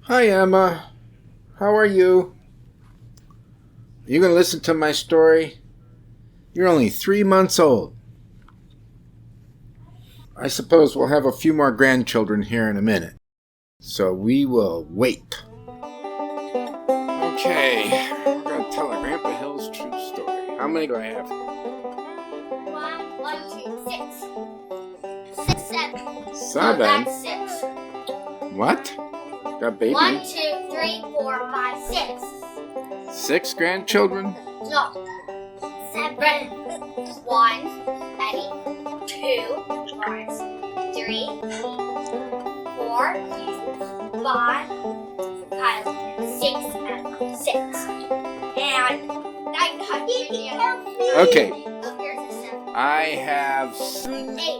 Hi, Emma. How are you? Are you going to listen to my story? You're only 3 months old. I suppose we'll have a few more grandchildren here in a minute. So we will wait. Okay, we're going to tell a Grandpa Hill's true story. How many do I have? 1, 2, 6. 6, 7. Seven? No, that's 6. What? Got baby? 1, 2, 3, 4, 5, 6. 6 grandchildren? No. 7. 1. Ready? 2. 3. 4. 5. 6. And 6. And 900. Okay. Oh, here's a 7.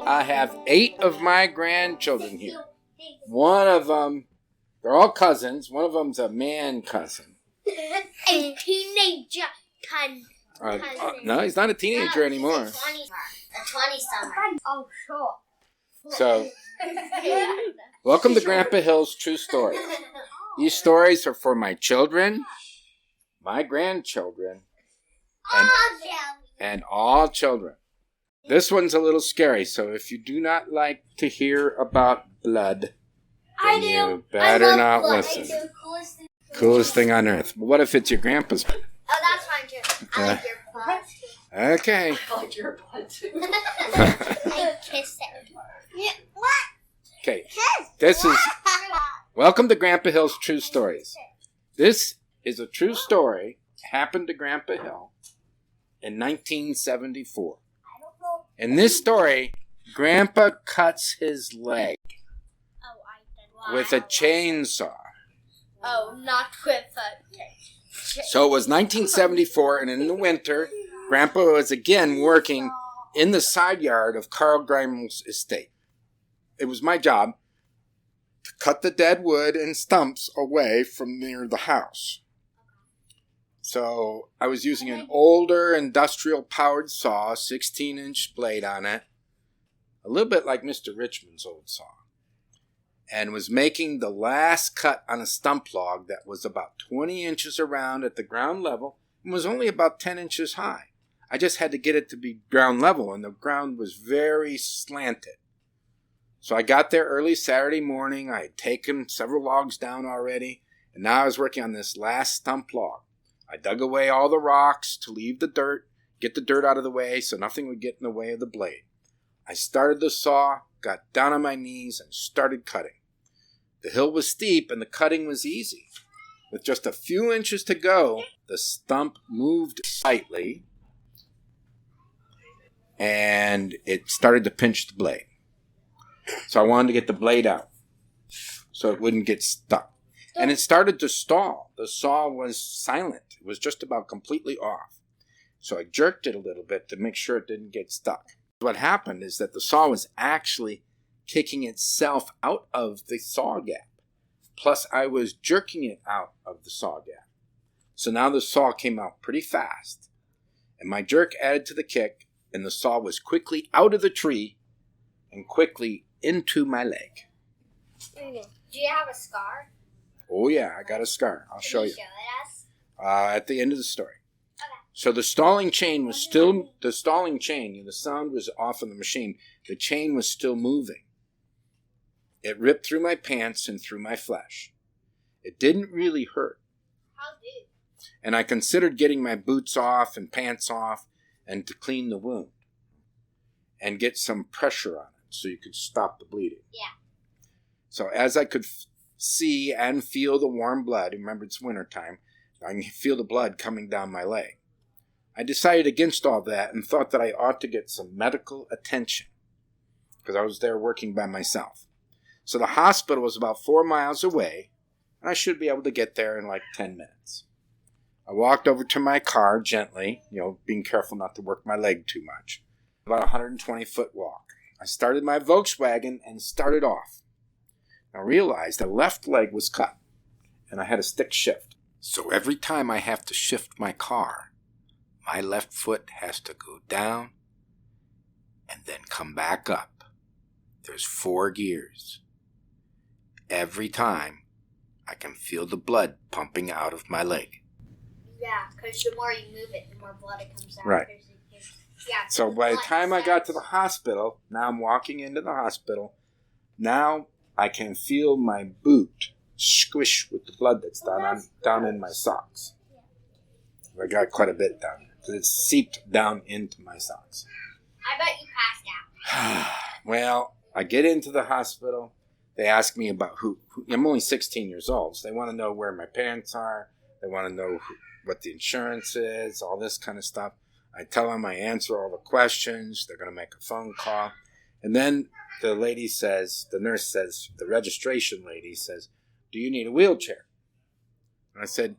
I have 8 of my grandchildren here. One of them, they're all cousins. One of them's a man cousin. A teenager cousin. No, he's not a teenager anymore. He's a 20-something. Oh, sure. So, welcome to Grandpa Hill's True Story. These stories are for my children, my grandchildren, and all children. This one's a little scary, so if you do not like to hear about blood, then you better not listen. Coolest thing on earth. But what if it's your grandpa's blood? Oh, that's fine too. I like your blood. Okay. I like your blood too. I kiss it. What? Okay. This is welcome to Grandpa Hill's True Stories. This is a true story. Happened to Grandpa Hill in 1974. In this story, Grandpa cuts his leg with a chainsaw. Oh, not with a... So it was 1974, and in the winter, Grandpa was again working in the side yard of Karl Greimel's estate. It was my job to cut the dead wood and stumps away from near the house. So I was using an older industrial-powered saw, 16-inch blade on it, a little bit like Mr. Richmond's old saw, and was making the last cut on a stump log that was about 20 inches around at the ground level and was only about 10 inches high. I just had to get it to be ground level, and the ground was very slanted. So I got there early Saturday morning. I had taken several logs down already, and now I was working on this last stump log. I dug away all the rocks to leave the dirt, get the dirt out of the way so nothing would get in the way of the blade. I started the saw, got down on my knees, and started cutting. The hill was steep and the cutting was easy. With just a few inches to go, the stump moved slightly and it started to pinch the blade. So I wanted to get the blade out so it wouldn't get stuck. And it started to stall. The saw was silent. It was just about completely off. So I jerked it a little bit to make sure it didn't get stuck. What happened is that the saw was actually kicking itself out of the saw gap. Plus, I was jerking it out of the saw gap. So now the saw came out pretty fast. And my jerk added to the kick, and the saw was quickly out of the tree and quickly into my leg. Do you have a scar? Oh, yeah, I got a scar. I'll show you. Can you show it us? At the end of the story. Okay. So the stalling chain was still, the sound was off of the machine. The chain was still moving. It ripped through my pants and through my flesh. It didn't really hurt. How big? And I considered getting my boots off and pants off and to clean the wound and get some pressure on it so you could stop the bleeding. Yeah. So as I could see and feel the warm blood, remember it's wintertime, I can feel the blood coming down my leg. I decided against all that and thought that I ought to get some medical attention because I was there working by myself. So the hospital was about 4 miles away, and I should be able to get there in like 10 minutes. I walked over to my car gently, being careful not to work my leg too much. About a 120-foot walk. I started my Volkswagen and started off. I realized the left leg was cut, and I had a stick shift. So every time I have to shift my car, my left foot has to go down and then come back up. There's 4 gears. Every time I can feel the blood pumping out of my leg. Yeah, because the more you move it, the more blood it comes out. Right. Yeah. So by the time I got to the hospital, now I'm walking into the hospital. Now I can feel my boot squish with the blood that's down in my socks. I got quite a bit down there because it seeped down into my socks. I bet you passed out. Well, I get into the hospital. They ask me about who I'm only 16 years old, so they want to know where my parents are. They want to know what the insurance is, all this kind of stuff. I tell them I answer all the questions. They're going to make a phone call. And then the nurse says, the registration lady says, do you need a wheelchair? And I said,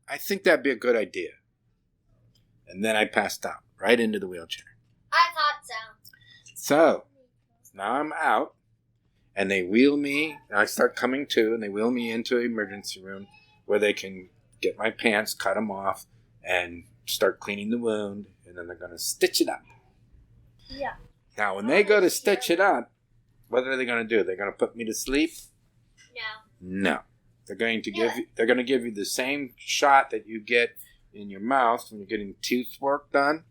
I think that'd be a good idea. And then I passed out right into the wheelchair. I thought so. So now I'm out, and they wheel me. I start coming to, and they wheel me into an emergency room where they can get my pants, cut them off, and start cleaning the wound, and then they're going to stitch it up. Yeah. Now, when they go to stitch it up, what are they going to do? They're going to put me to sleep? No. They're going to give you the same shot that you get in your mouth when you're getting tooth work done,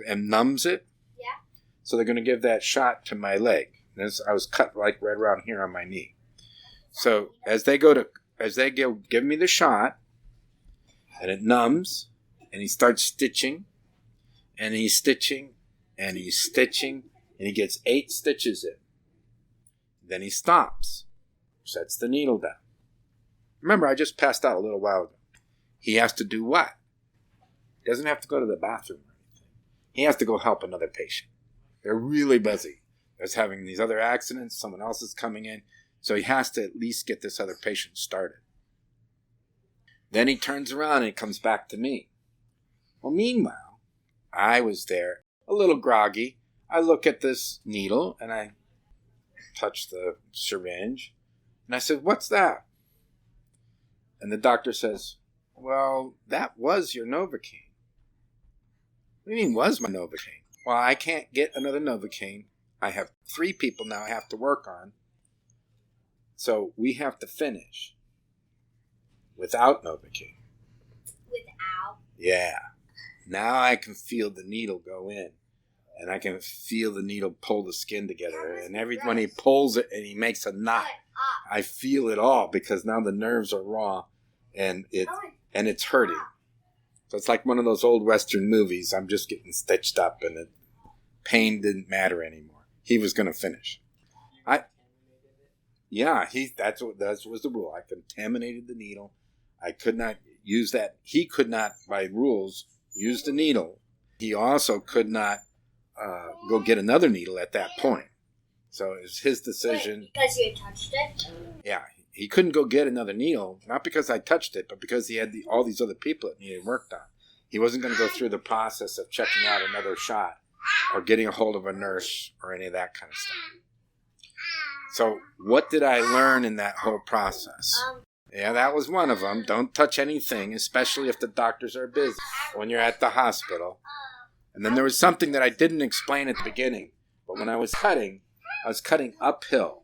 and numbs it. Yeah. So they're going to give that shot to my leg. I was cut like right around here on my knee. So as they give me the shot, and it numbs, and he starts stitching, and he's stitching, and he's stitching, and he gets 8 stitches in. Then he stops, sets the needle down. Remember, I just passed out a little while ago. He has to do what? He doesn't have to go to the bathroom or anything. He has to go help another patient. They're really busy. There's having these other accidents. Someone else is coming in. So he has to at least get this other patient started. Then he turns around and he comes back to me. Well, meanwhile, I was there, a little groggy. I look at this needle and I touch the syringe. And I said, what's that? And the doctor says, well, that was your Novocain. What do you mean, was my Novocain? Well, I can't get another Novocain. I have 3 people now I have to work on. So we have to finish without Novocain. Without? Yeah. Now I can feel the needle go in. And I can feel the needle pull the skin together. And when he pulls it and he makes a knot, I feel it all because now the nerves are raw and it's hurting. So it's like one of those old Western movies. I'm just getting stitched up and pain didn't matter anymore. He was going to finish. That was the rule. I contaminated the needle. I could not use that. He could not, by rules, use the needle. He also could not go get another needle at that point. So it was his decision. Wait, because you touched it? Yeah. He couldn't go get another needle, not because I touched it, but because he had all these other people that needed worked on. He wasn't going to go through the process of checking out another shot or getting a hold of a nurse or any of that kind of stuff. So what did I learn in that whole process? Yeah, that was one of them. Don't touch anything, especially if the doctors are busy when you're at the hospital. And then there was something that I didn't explain at the beginning. But when I was cutting uphill.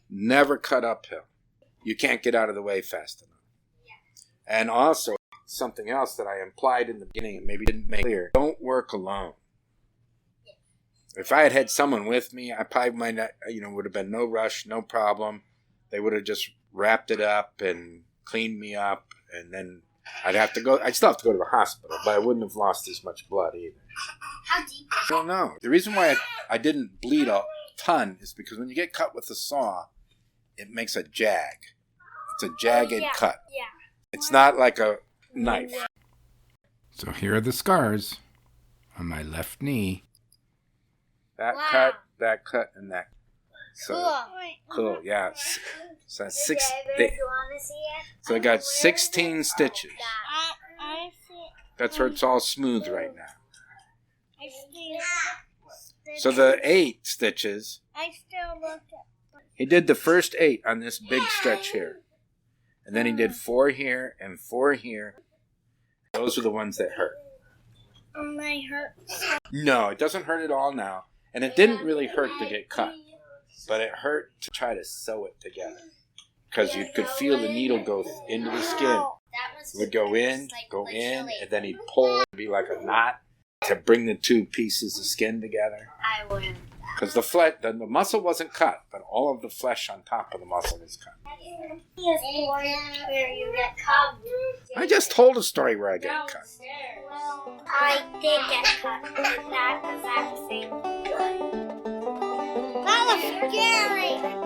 Never cut uphill. You can't get out of the way fast enough. And also, something else that I implied in the beginning and maybe didn't make clear. Don't work alone. If I had had someone with me, I probably might not, would have been no rush, no problem. They would have just wrapped it up and cleaned me up, and then I'd still have to go to the hospital, but I wouldn't have lost as much blood either. How deep? I don't know. The reason why I didn't bleed a ton is because when you get cut with a saw, it makes a jag. It's a jagged cut. Yeah. It's not like a knife. So here are the scars on my left knee. That cut, and that. So, cool, yeah. So that's Do you want to see it? So I got 16 stitches. I see. That's where it's all smooth right now. I see. So the 8 stitches, I still look at. he did the first 8 on this big stretch here. And then he did 4 here and 4 here. Those are the ones that hurt. My hurt. No, it doesn't hurt at all now. And it didn't really hurt to get cut. But it hurt to try to sew it together. because you could feel the needle go into the skin. It would go in, and then he'd pull. It'd be like a knot to bring the two pieces of skin together. I wouldn't. Because the muscle wasn't cut, but all of the flesh on top of the muscle was cut. Where you get cut. I just told a story where I get cut. Well, I did get cut. That was that the same. That was scary.